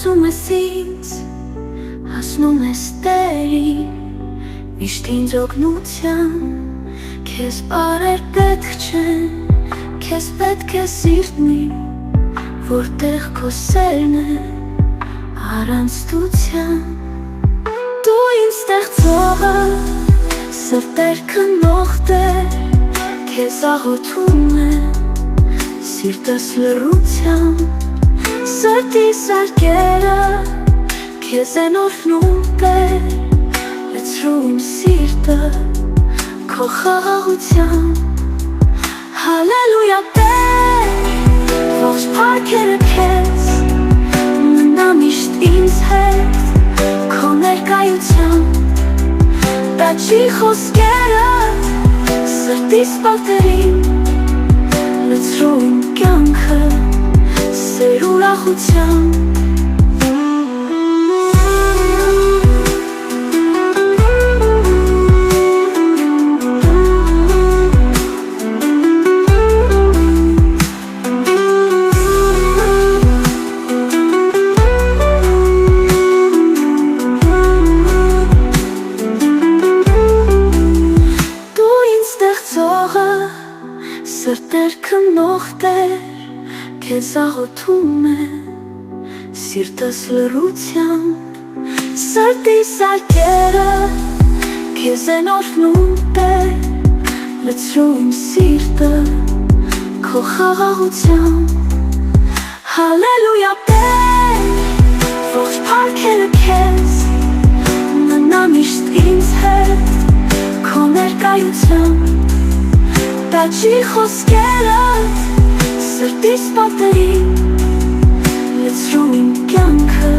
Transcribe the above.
Լսում ես ինձ, հասնում ես տերին, միշտ ինձ օգնության, քեզ բարեր պետք չեն, քեզ պետք է սիրտնի, որտեղ քո սերն է, առանց տության։ Դու ինձ ստեղծողը, սրտեր քնող Տեր, քեզ աղոթում է, սիրտս լռությամբ, սրտիս արկերը, քեզ են օրհնում Տեր, լցրում իմ սիրտը, քո խաղաղությամբ։ Հալելույա Տեր, ողջ փառքերը քեզ, մնա միշտ ինձ հետ, քո ներկայությամբ, տաճի խոսքերը, սրտիս պատերին, լցրում իմ կյանքը, սեր ուրախությամբ։ Սրտեր քնող Տեր, քեզ աղոթում է, սիրտս լռությամբ, սրտիս արկերը, քեզ են օրհնում Տեր, լցրում իմ սիրտը, քո խաղաղությամբ։ Հալելույա Տեր, ողջ փառքերը քեզ, մնա միշտ ինձ հետ, քո ներկայությամբ, տաճի խոսքերը, սրտիս պատերին, լցրում իմ կյանքը,